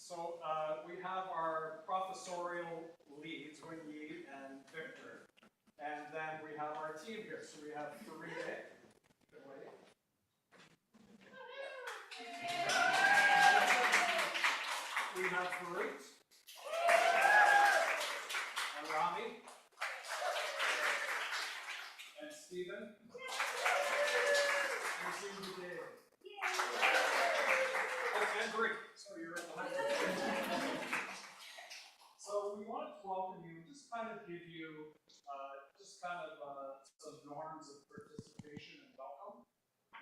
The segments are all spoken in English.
So we have our professorial leads, Wing Yi and Victor. And then we have our team here. So we have Faride. We have Farut. And Rami. And Stephen. And Cindy Dave. Oh, and Brie. So you're at the high school. So we wanted to welcome you, just kind of give you some norms of participation and welcome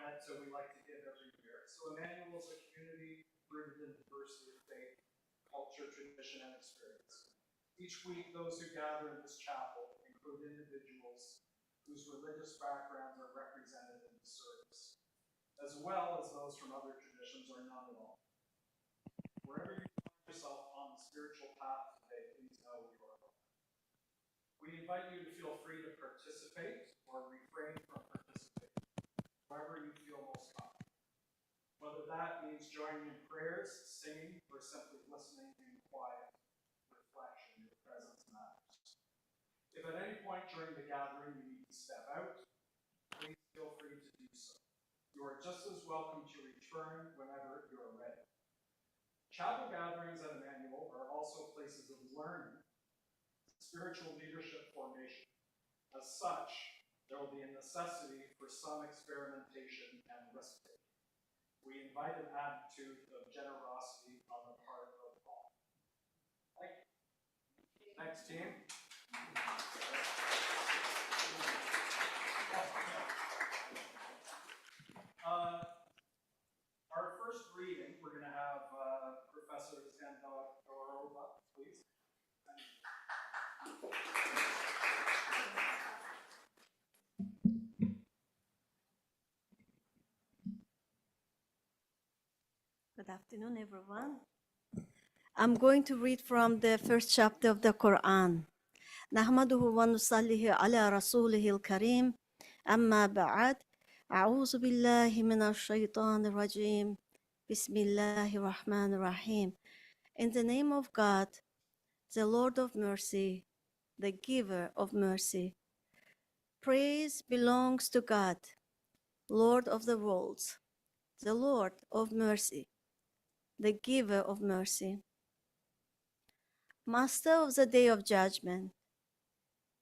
that we like to give every year. So Emmanuel is a community rooted in diversity of faith, culture, tradition, and experience. Each week, those who gather in this chapel include individuals whose religious backgrounds are represented in the service, as well as those from other traditions or none at all. Wherever you find yourself on the spiritual path today, please know you are welcome. We invite you to feel free to participate or refrain from participating, wherever you feel most comfortable. Whether that means joining in prayers, singing, or simply listening in quiet reflection, your presence matters. If at any point during the gathering you need to step out, please feel free to do so. You are just as welcome to return whenever you are ready. Chapel gatherings at Emmanuel are also places of learning, spiritual leadership formation. As such, there will be a necessity for some experimentation and risk-taking. We invite an attitude of generosity on the part of all. Thank you. Next team. Our first reading, we're going to have Professor Zandorova, please. Good afternoon, everyone. I'm going to read from the first chapter of the Quran. نحمده ونصلي على رسوله الكريم أما بعد أعوذ بالله من الشيطان الرجيم بسم الله الرحمن الرحيم. In the name of God, the Lord of mercy, the giver of mercy. Praise belongs to God, Lord of the worlds, the Lord of mercy, the giver of mercy. Master of the day of judgment,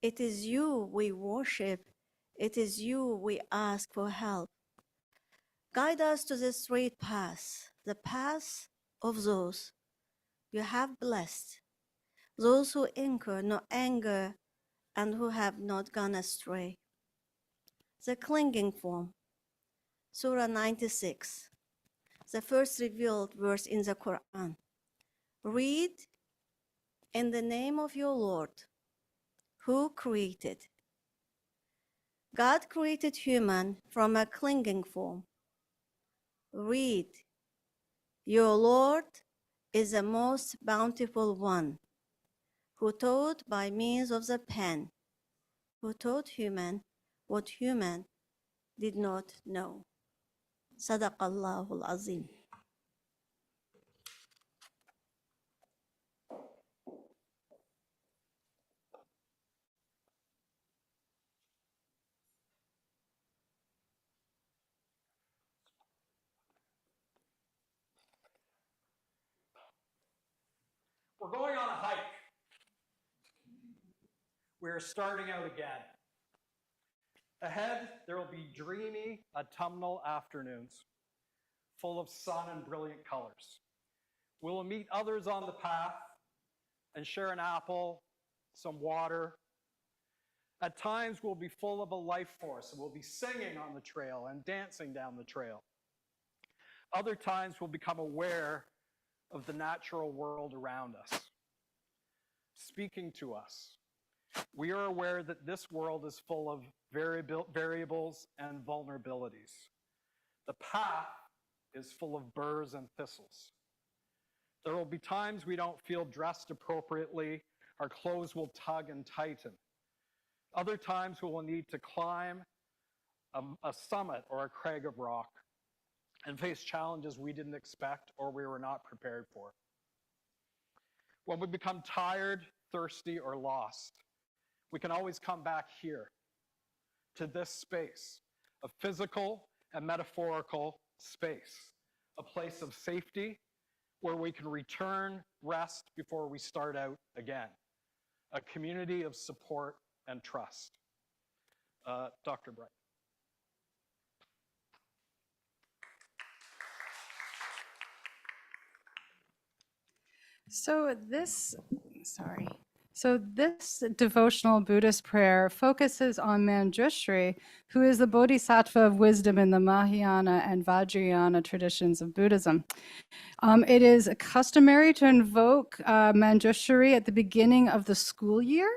it is you we worship, it is you we ask for help. Guide us to the straight path, the path of those you have blessed, those who incur no anger and who have not gone astray. The clinging form, Surah 96, the first revealed verse in the Quran. Read, in the name of your Lord, who created. God created human from a clinging form. Read, your Lord is the most bountiful one, who taught by means of the pen, who taught human what human did not know. Sadaqallahul Azim. We're going on a hike. We're starting out again. Ahead, there will be dreamy autumnal afternoons, full of sun and brilliant colors. We will meet others on the path and share an apple, some water. At times, we'll be full of a life force, and we'll be singing on the trail and dancing down the trail. Other times, we'll become aware of the natural world around us, speaking to us. We are aware that this world is full of variables and vulnerabilities. The path is full of burrs and thistles. There will be times we don't feel dressed appropriately. Our clothes will tug and tighten. Other times we will need to climb a summit or a crag of rock and face challenges we didn't expect or we were not prepared for. When we become tired, thirsty, or lost, we can always come back here to this space, a physical and metaphorical space, a place of safety where we can return, rest before we start out again, a community of support and trust. Dr. Bright. So this devotional Buddhist prayer focuses on Manjushri, who is the bodhisattva of wisdom in the Mahayana and Vajrayana traditions of Buddhism. It is customary to invoke Manjushri at the beginning of the school year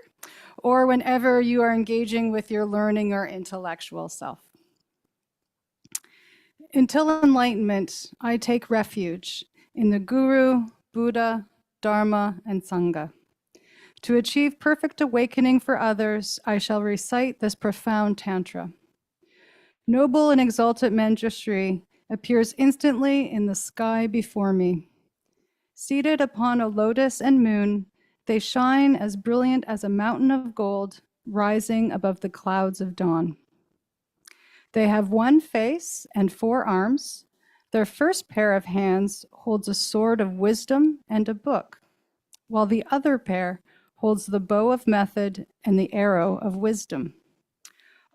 or whenever you are engaging with your learning or intellectual self. Until enlightenment, I take refuge in the Guru, Buddha, Dharma, and Sangha. To achieve perfect awakening for others, I shall recite this profound tantra. Noble and exalted Manjushri appears instantly in the sky before me. Seated upon a lotus and moon, they shine as brilliant as a mountain of gold rising above the clouds of dawn. They have one face and 4 arms. Their first pair of hands holds a sword of wisdom and a book, while the other pair holds the bow of method and the arrow of wisdom.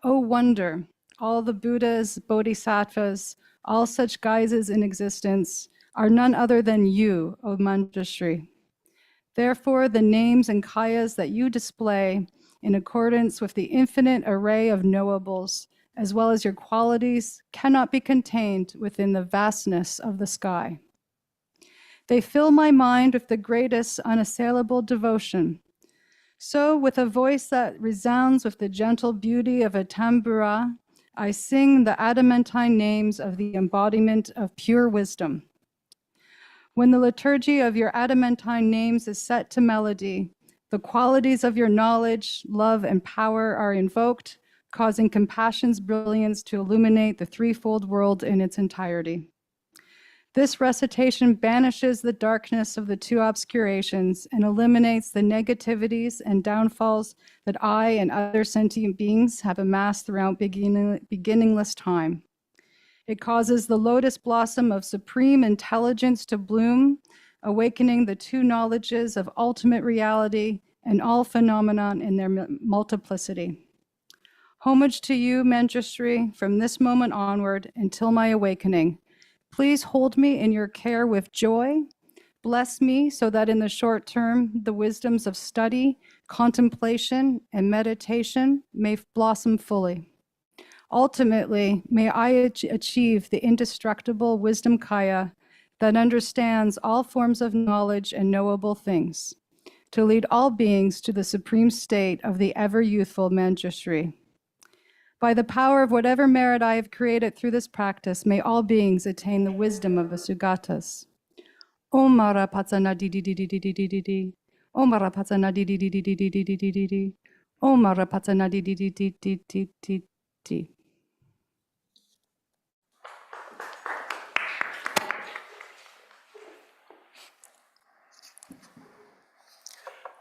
Oh wonder, all the Buddhas, Bodhisattvas, all such guises in existence are none other than you, O Manjushri. Therefore, the names and kayas that you display in accordance with the infinite array of knowables, as well as your qualities, cannot be contained within the vastness of the sky. They fill my mind with the greatest unassailable devotion. So, with a voice that resounds with the gentle beauty of a tambura, I sing the adamantine names of the embodiment of pure wisdom. When the liturgy of your adamantine names is set to melody, the qualities of your knowledge, love, and power are invoked, causing compassion's brilliance to illuminate the threefold world in its entirety. This recitation banishes the darkness of the 2 obscurations and eliminates the negativities and downfalls that I and other sentient beings have amassed throughout beginningless time. It causes the lotus blossom of supreme intelligence to bloom, awakening the 2 knowledges of ultimate reality and all phenomenon in their multiplicity. Homage to you, Manjushri, from this moment onward until my awakening. Please hold me in your care with joy. Bless me so that in the short term, the wisdoms of study, contemplation, and meditation may blossom fully. Ultimately, may I achieve the indestructible wisdom kaya that understands all forms of knowledge and knowable things, to lead all beings to the supreme state of the ever-youthful Manjushri. By the power of whatever merit I have created through this practice, may all beings attain the wisdom of the Sugatas. Om Mara Patsana di di di di di di di di di. Om Mara Patsana di di di di di di di di di di di. Om Mara Patsana di di di di di di di di.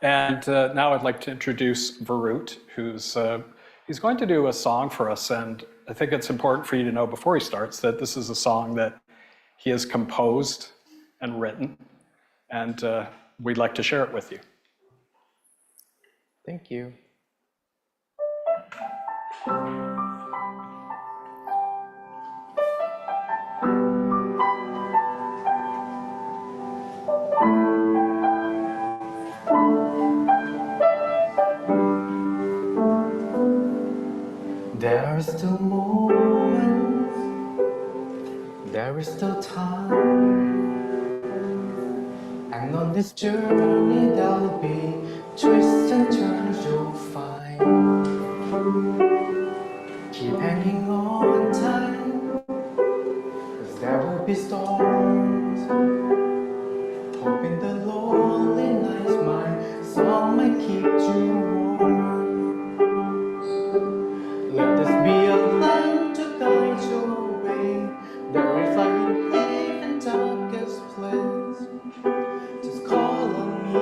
And now I'd like to introduce Varut, he's going to do a song for us. And I think it's important for you to know before he starts that this is a song that he has composed and written, and we'd like to share it with you. Thank you. There are still moments, there is still time, and on this journey there'll be twists and turns you'll find. Keep hanging on tight, 'cause there will be storms. Hope in the lonely nights my song might keep you warm. Let this be a lamp to guide your way. There is light in even darkest place. Just call on me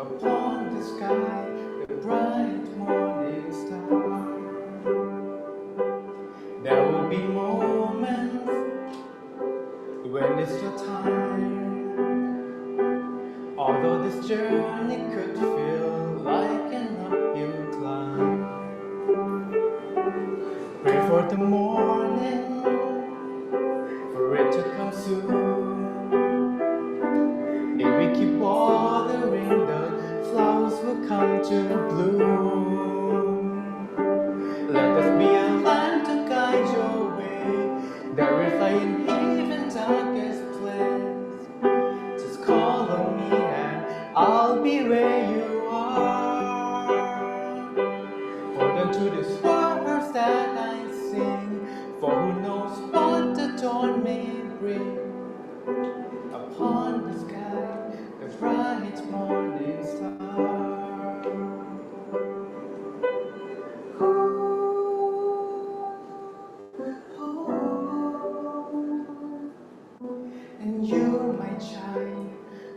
upon the sky, the bright morning star. There will be moments when it's your time, although this journey could feel like an uphill climb. Pray for the morning, for it to come soon. If we keep watering, the flowers will come to bloom. Let us be a lamp to guide your way. There is light in even darkest place. Just call on me and I'll be where you are. Hold on to these words that I sing, for who knows what the dawn may bring. Upon the sky, the bright morning star. And you might shine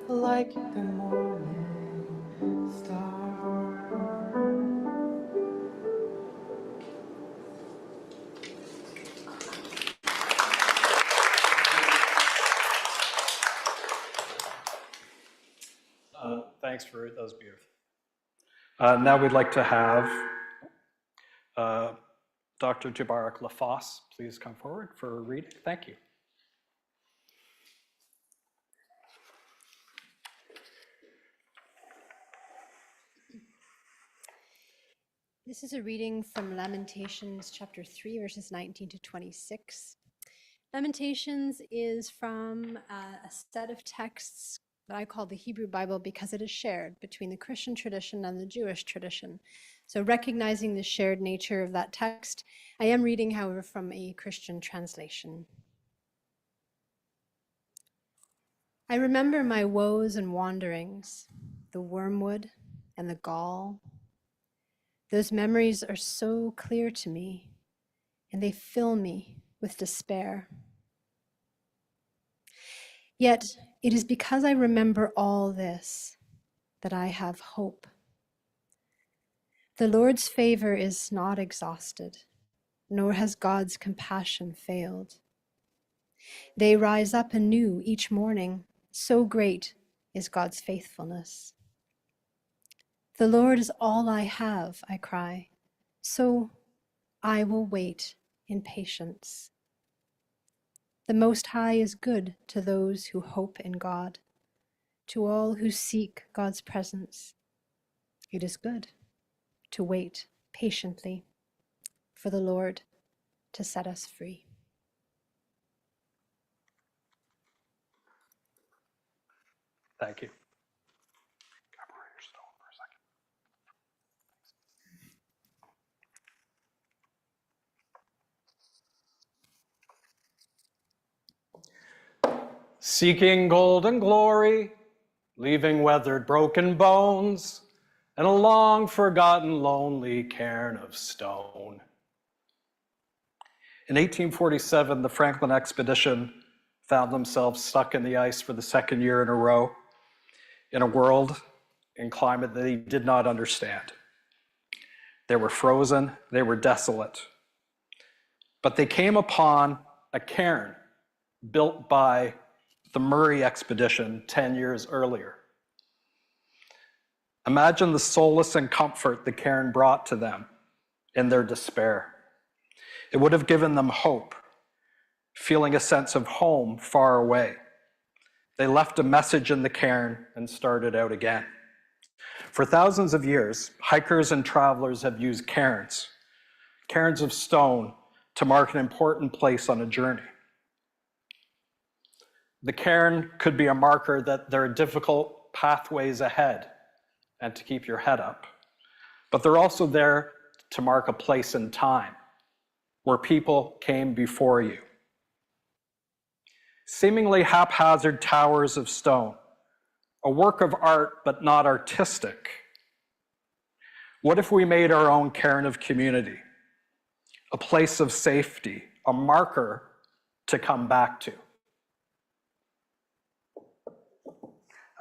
like the morning star. Thanks for that was beautiful. Now we'd like to have Dr. Jabarak Lafosse please come forward for a reading. Thank you. This is a reading from Lamentations chapter 3, verses 19 to 26. Lamentations is from a set of texts that I call the Hebrew Bible because it is shared between the Christian tradition and the Jewish tradition. So recognizing the shared nature of that text, I am reading, however, from a Christian translation. I remember my woes and wanderings, the wormwood and the gall. Those memories are so clear to me, and they fill me with despair. Yet it is because I remember all this that I have hope. The Lord's favor is not exhausted, nor has God's compassion failed. They rise up anew each morning. So great is God's faithfulness. The Lord is all I have, I cry, so I will wait in patience. The Most High is good to those who hope in God, to all who seek God's presence. It is good to wait patiently for the Lord to set us free. Thank you. Seeking golden glory, leaving weathered broken bones, and a long forgotten lonely cairn of stone. In 1847, the Franklin expedition found themselves stuck in the ice for the second year in a row in a world and climate that they did not understand. They were frozen, they were desolate. But they came upon a cairn built by the Murray expedition 10 years earlier. Imagine the solace and comfort the cairn brought to them in their despair. It would have given them hope, feeling a sense of home far away. They left a message in the cairn and started out again. For thousands of years, hikers and travelers have used cairns of stone, to mark an important place on a journey. The cairn could be a marker that there are difficult pathways ahead and to keep your head up. But they're also there to mark a place in time where people came before you. Seemingly haphazard towers of stone, a work of art but not artistic. What if we made our own cairn of community, a place of safety, a marker to come back to?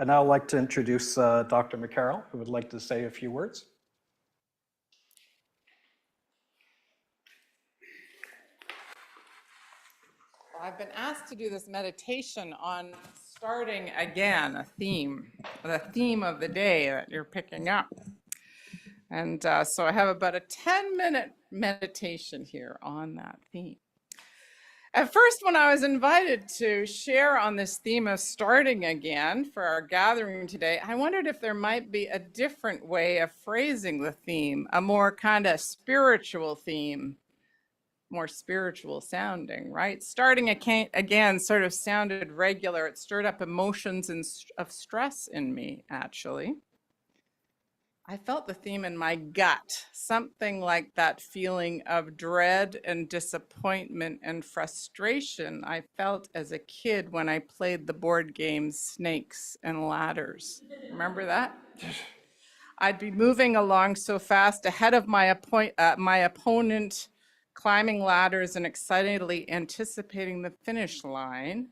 I'd now like to introduce Dr. McCarroll, who would like to say a few words. Well, I've been asked to do this meditation on starting again, the theme of the day that you're picking up. And so I have about a 10-minute meditation here on that theme. At first, when I was invited to share on this theme of starting again for our gathering today, I wondered if there might be a different way of phrasing the theme, a more kind of spiritual theme, more spiritual sounding, right? Starting again sort of sounded regular. It stirred up emotions of stress in me, actually. I felt the theme in my gut, something like that feeling of dread and disappointment and frustration I felt as a kid when I played the board game Snakes and Ladders. Remember that? I'd be moving along so fast ahead of my opponent, climbing ladders and excitedly anticipating the finish line,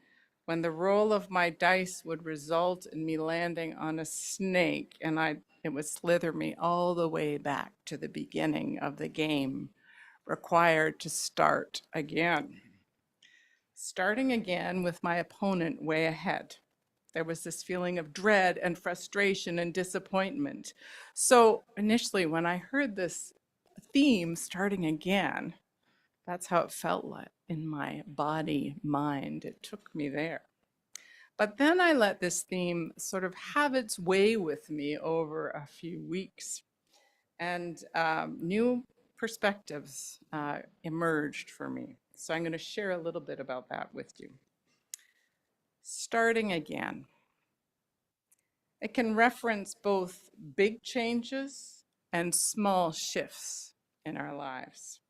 when the roll of my dice would result in me landing on a snake, and it would slither me all the way back to the beginning of the game, required to start again. Starting again with my opponent way ahead. There was this feeling of dread and frustration and disappointment. So initially, when I heard this theme, starting again, that's how it felt like in my body, mind. It took me there. But then I let this theme sort of have its way with me over a few weeks. And new perspectives emerged for me. So I'm going to share a little bit about that with you. Starting again. It can reference both big changes and small shifts in our lives.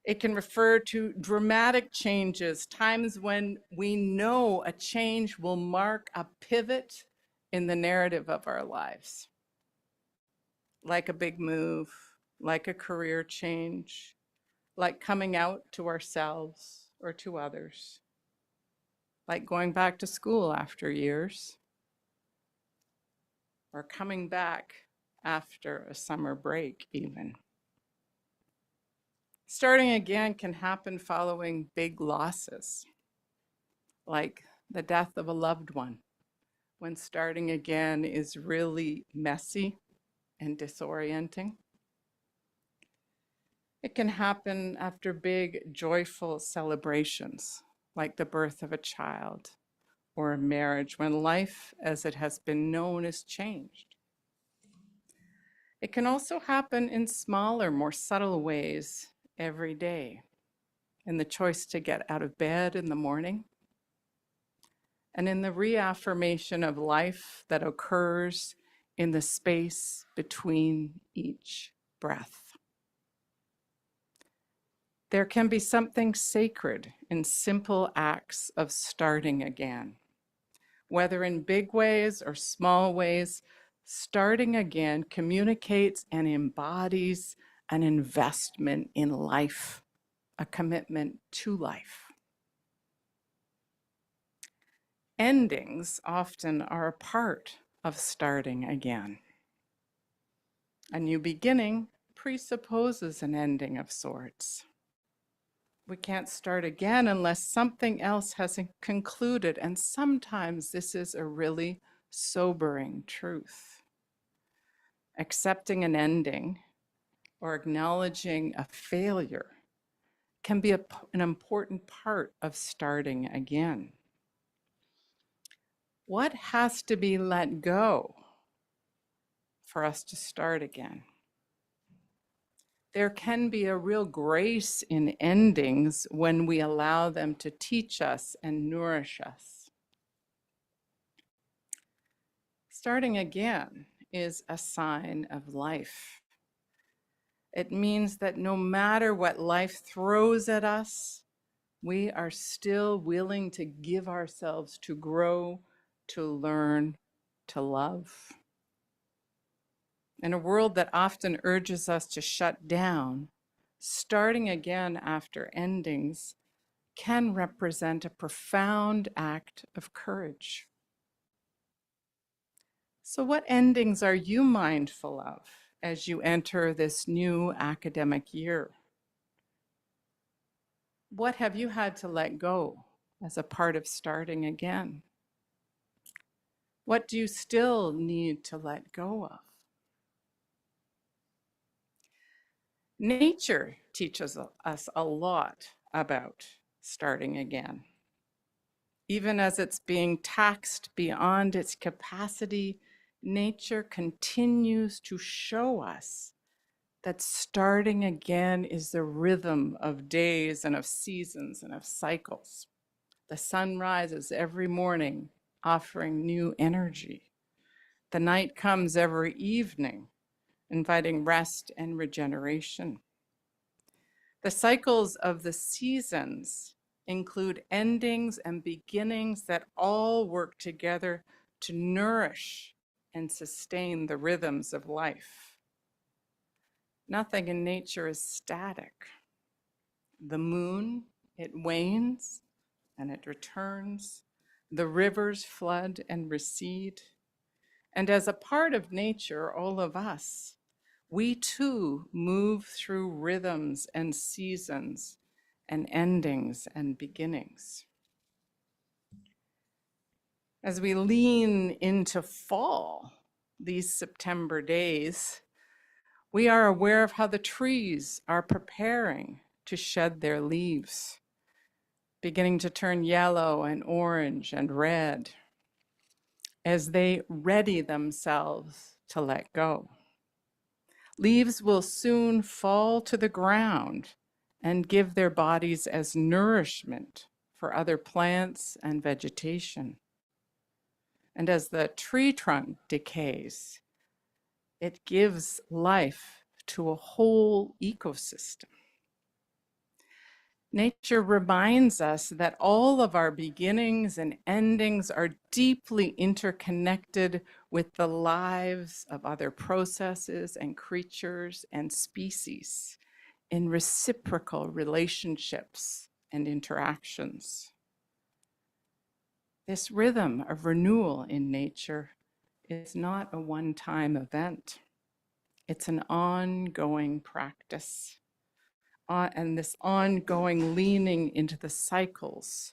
It can refer to dramatic changes, times when we know a change will mark a pivot in the narrative of our lives. Like a big move, like a career change, like coming out to ourselves or to others, like going back to school after years, or coming back after a summer break even. Starting again can happen following big losses, like the death of a loved one, when starting again is really messy and disorienting. It can happen after big, joyful celebrations, like the birth of a child or a marriage, when life as it has been known is changed. It can also happen in smaller, more subtle ways every day, in the choice to get out of bed in the morning, and in the reaffirmation of life that occurs in the space between each breath. There can be something sacred in simple acts of starting again. Whether in big ways or small ways, starting again communicates and embodies an investment in life, a commitment to life. Endings often are a part of starting again. A new beginning presupposes an ending of sorts. We can't start again unless something else has concluded, and sometimes this is a really sobering truth. Accepting an ending or acknowledging a failure can be an important part of starting again. What has to be let go for us to start again? There can be a real grace in endings when we allow them to teach us and nourish us. Starting again is a sign of life. It means that no matter what life throws at us, we are still willing to give ourselves to grow, to learn, to love. In a world that often urges us to shut down, starting again after endings can represent a profound act of courage. So what endings are you mindful of as you enter this new academic year? What have you had to let go as a part of starting again? What do you still need to let go of? Nature teaches us a lot about starting again. Even as it's being taxed beyond its capacity, nature continues to show us that starting again is the rhythm of days and of seasons and of cycles. The sun rises every morning, offering new energy. The night comes every evening, inviting rest and regeneration. The cycles of the seasons include endings and beginnings that all work together to nourish and sustain the rhythms of life. Nothing in nature is static. The moon, it wanes and it returns. The rivers flood and recede. And as a part of nature, all of us, we too move through rhythms and seasons and endings and beginnings. As we lean into fall these September days, we are aware of how the trees are preparing to shed their leaves, beginning to turn yellow and orange and red as they ready themselves to let go. Leaves will soon fall to the ground and give their bodies as nourishment for other plants and vegetation. And as the tree trunk decays, it gives life to a whole ecosystem. Nature reminds us that all of our beginnings and endings are deeply interconnected with the lives of other processes and creatures and species in reciprocal relationships and interactions. This rhythm of renewal in nature is not a one-time event. It's an ongoing practice. And this ongoing leaning into the cycles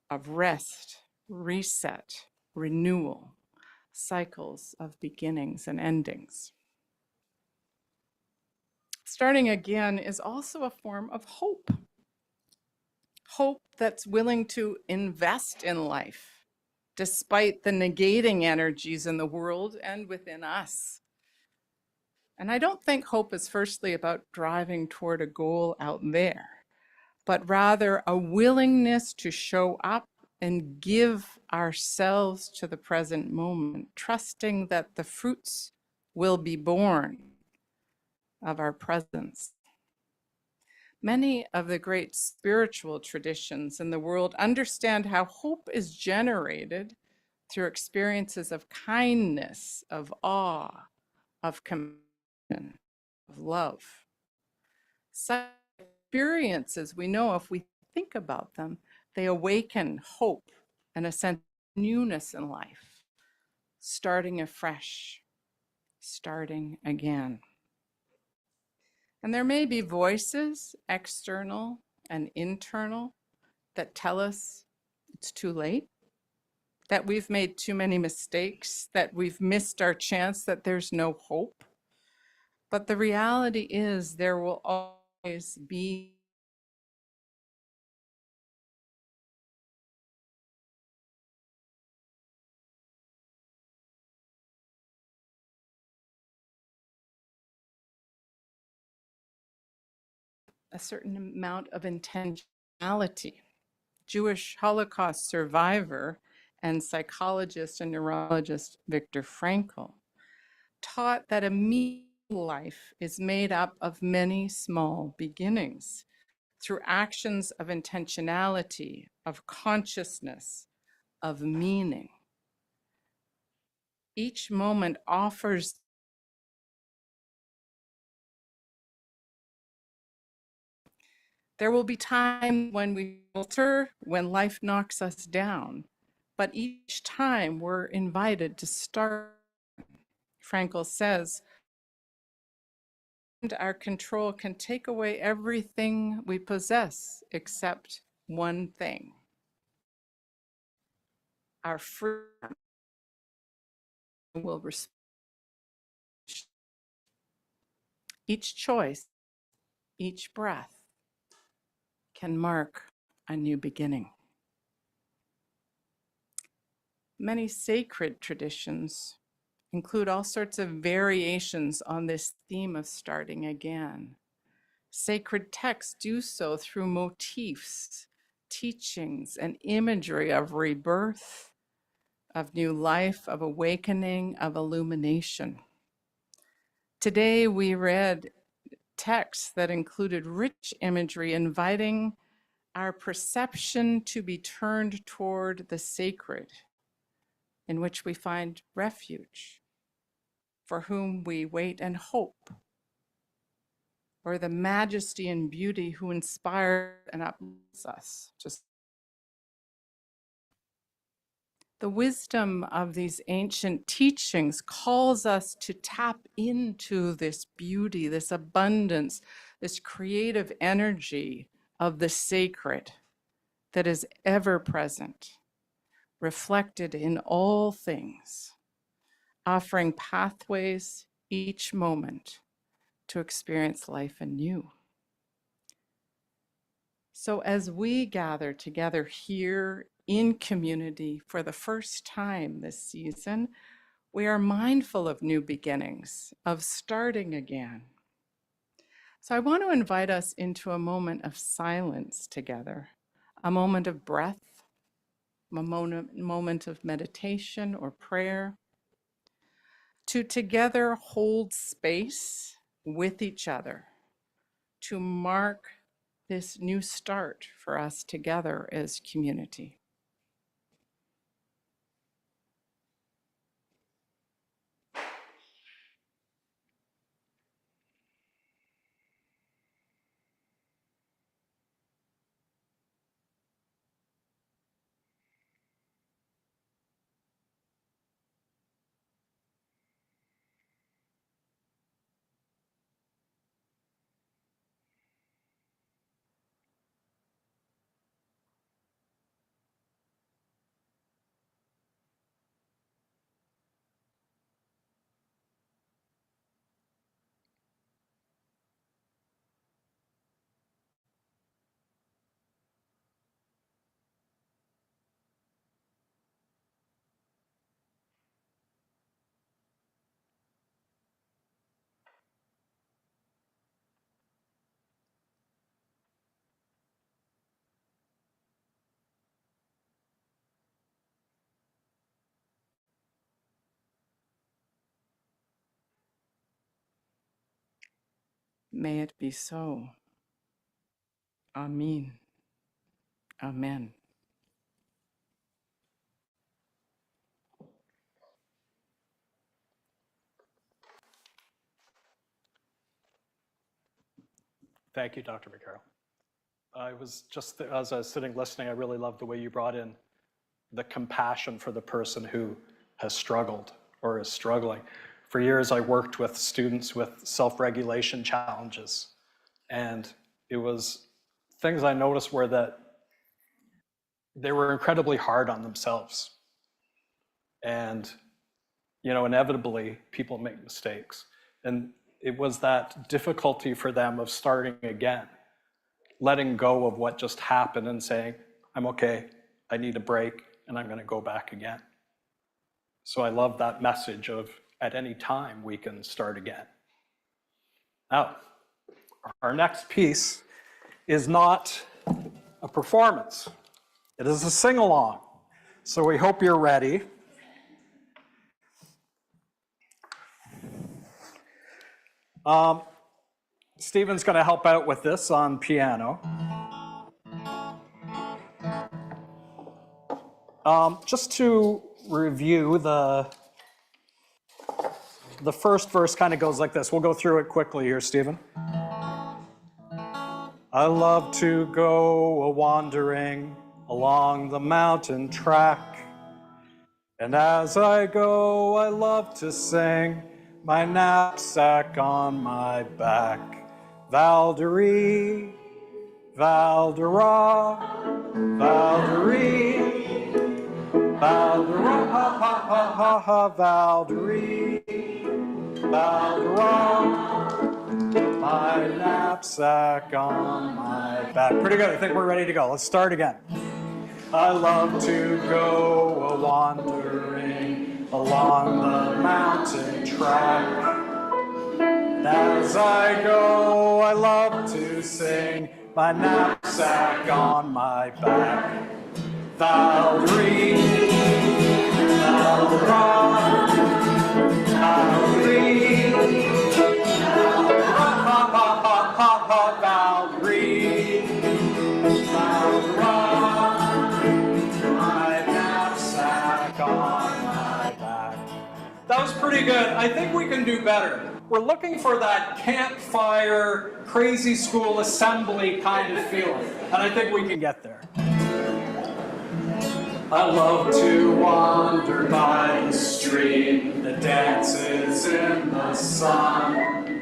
of rest, reset, renewal, cycles of beginnings and endings. Starting again is also a form of hope. Hope that's willing to invest in life, despite the negating energies in the world and within us. And I don't think hope is firstly about driving toward a goal out there, but rather a willingness to show up and give ourselves to the present moment, trusting that the fruits will be born of our presence. Many of the great spiritual traditions in the world understand how hope is generated through experiences of kindness, of awe, of compassion, of love. Such experiences, we know if we think about them, they awaken hope and a sense of newness in life, starting afresh, starting again. And there may be voices, external and internal, that tell us it's too late, that we've made too many mistakes, that we've missed our chance, that there's no hope. But the reality is there will always be a certain amount of intentionality. Jewish Holocaust survivor and psychologist and neurologist Viktor Frankl taught that a meaningful life is made up of many small beginnings through actions of intentionality, of consciousness, of meaning. Each moment offers There will be times when we falter, when life knocks us down, but each time we're invited to start. Frankl says, our control can take away everything we possess except one thing, our freedom. Will respect each choice, each breath can mark a new beginning. Many sacred traditions include all sorts of variations on this theme of starting again. Sacred texts do so through motifs, teachings, and imagery of rebirth, of new life, of awakening, of illumination. Today we read texts that included rich imagery inviting our perception to be turned toward the sacred, in which we find refuge, for whom we wait and hope, or the majesty and beauty who inspire and uplifts us. The wisdom of these ancient teachings calls us to tap into this beauty, this abundance, this creative energy of the sacred that is ever present, reflected in all things, offering pathways each moment to experience life anew. So as we gather together here in community for the first time this season, we are mindful of new beginnings, of starting again. So I want to invite us into a moment of silence together, a moment of breath, a moment of meditation or prayer, to together hold space with each other, to mark this new start for us together as community. May it be so. Amen. Amen. Thank you, Dr. McCarroll. As I was sitting listening, I really loved the way you brought in the compassion for the person who has struggled or is struggling. For years, I worked with students with self-regulation challenges, and it was things I noticed were that they were incredibly hard on themselves. And, you know, inevitably, people make mistakes. And it was that difficulty for them of starting again, letting go of what just happened and saying, I'm okay, I need a break, and I'm going to go back again. So I love that message of at any time we can start again. Now, our next piece is not a performance. It is a sing-along. So we hope you're ready. Stephen's going to help out with this on piano. Just to review, the first verse kind of goes like this. We'll go through it quickly here, Stephen. I love to go a-wandering along the mountain track, and as I go, I love to sing my knapsack on my back. Valderie, Valdera, Valderie, Valdera, ha ha ha ha ha, Valderie, Valdera, my knapsack on my back. Pretty good. I think we're ready to go. Let's start again. I love to go a-wandering along the mountain track. As I go, I love to sing, my knapsack on my back. Valerie, Valdera, Valerie, Valerie, my knapsack on my back. That was pretty good. I think we can do better. We're looking for that campfire, crazy school assembly kind of feeling, and I think we can get there. I love to wander by the stream that dances in the sun.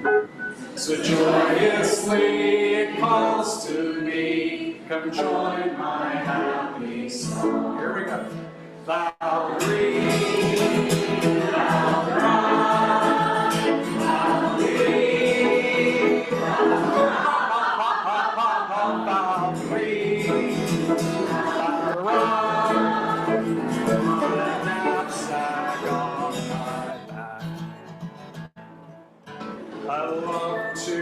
So joyously it calls to me, come join my happy song. Here we go. Valerie, Valdera, Valerie, I love to,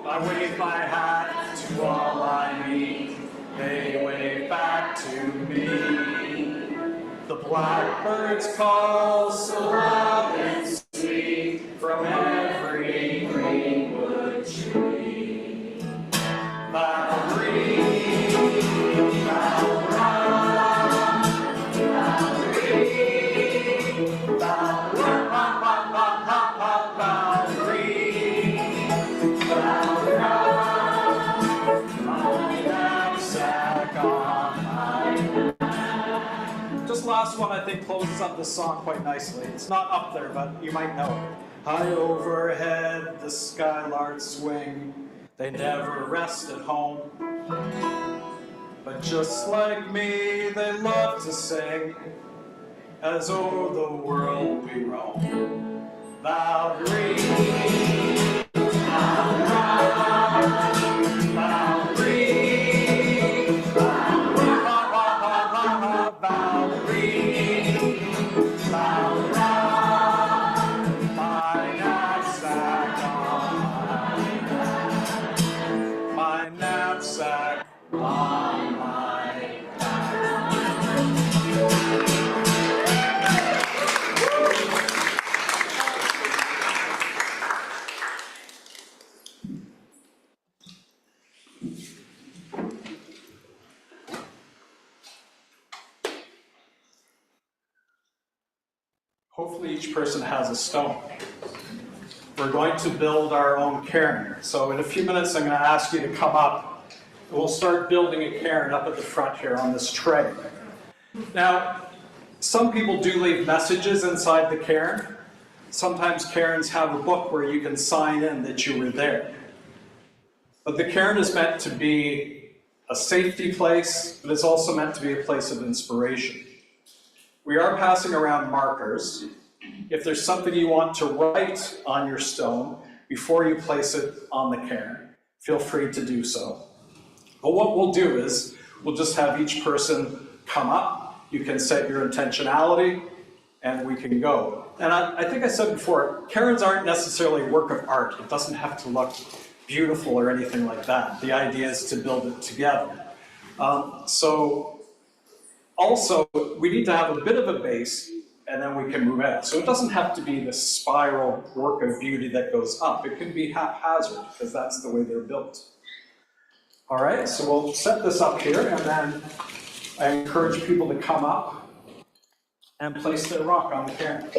I wave my hat to all I meet. They wave back to me. The blackbirds call so loud and sweet from every greenwood tree. Valerie, Valdera, Valerie, last one I think closes up this song quite nicely. It's not up there, but you might know it. High overhead the skylarks swing, they never rest at home. But just like me, they love to sing, as o'er the world we roam. Valerie, hopefully each person has a stone. We're going to build our own cairn. So in a few minutes I'm going to ask you to come up. We'll start building a cairn up at the front here on this tray. Now, some people do leave messages inside the cairn. Sometimes cairns have a book where you can sign in that you were there. But the cairn is meant to be a safety place, but it's also meant to be a place of inspiration. We are passing around markers. If there's something you want to write on your stone before you place it on the cairn, feel free to do so. But what we'll do is, we'll just have each person come up. You can set your intentionality, and we can go. And I think I said before, cairns aren't necessarily a work of art. It doesn't have to look beautiful or anything like that. The idea is to build it together. Also, we need to have a bit of a base, and then we can move out. So it doesn't have to be this spiral work of beauty that goes up. It can be haphazard, because that's the way they're built. All right, so we'll set this up here, and then I encourage people to come up and place their rock on the cairn.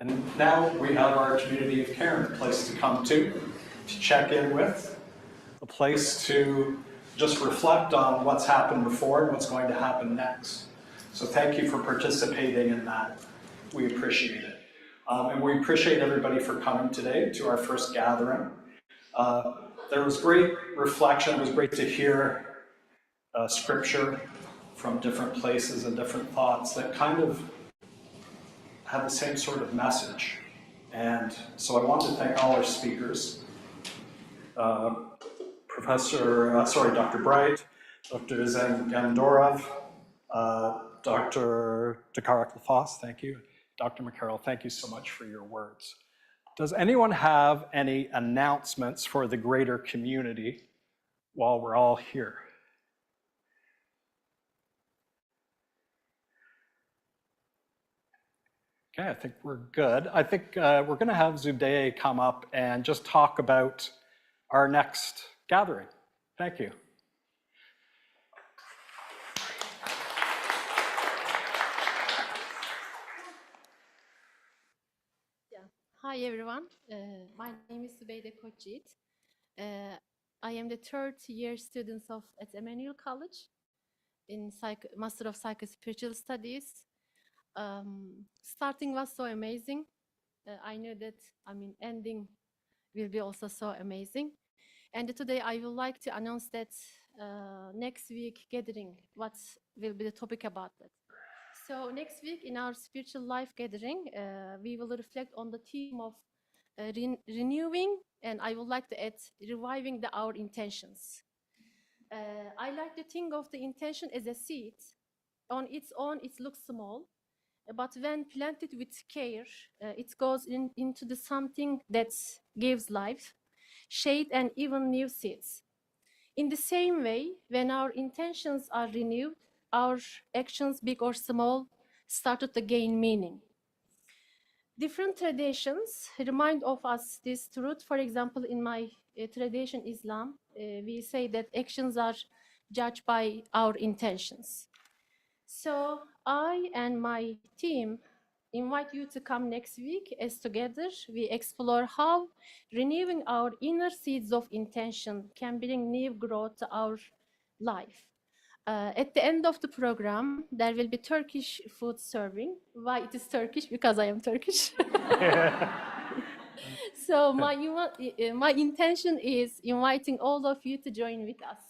And now we have our community of care, a place to come to check in with, a place to just reflect on what's happened before and what's going to happen next. So thank you for participating in that. We appreciate it. And we appreciate everybody for coming today to our first gathering. There was great reflection. It was great to hear scripture from different places and different thoughts that kind of have the same sort of message. And so I want to thank all our speakers. Dr. Bright, Dr. Zangandorov, Dr. Dakarak Lafos, thank you. Dr. McCarroll, thank you so much for your words. Does anyone have any announcements for the greater community while we're all here? Okay, I think we're good. I think we're going to have Zubdaye come up and just talk about our next gathering. Thank you. Hi everyone, my name is Zubeyde Koçyiğit. I am the third year student at Emmanuel College in Master of Psychospiritual Studies. Starting was so amazing. I know that, ending will be also so amazing. And today I would like to announce that next week gathering, what will be the topic about that. So next week in our spiritual life gathering, we will reflect on the theme of renewing, and I would like to add reviving our intentions. I like to think of the intention as a seed. On its own, it looks small, but when planted with care, it goes into something that gives life, shade, and even new seeds. In the same way, when our intentions are renewed, our actions, big or small, started to gain meaning. Different traditions remind of us this truth. For example, in my tradition, Islam, we say that actions are judged by our intentions. So I and my team invite you to come next week as together we explore how renewing our inner seeds of intention can bring new growth to our life. At the end of the program, there will be Turkish food serving. Why it is Turkish? Because I am Turkish. So my intention is inviting all of you to join with us.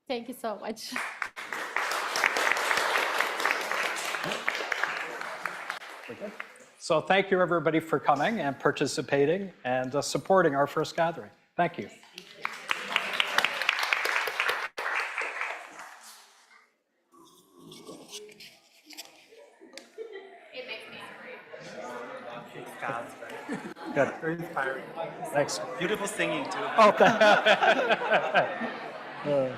Thank you so much. So thank you everybody for coming and participating and supporting our first gathering. Thank you. Good. Very inspiring. Thanks. Beautiful singing too. Oh,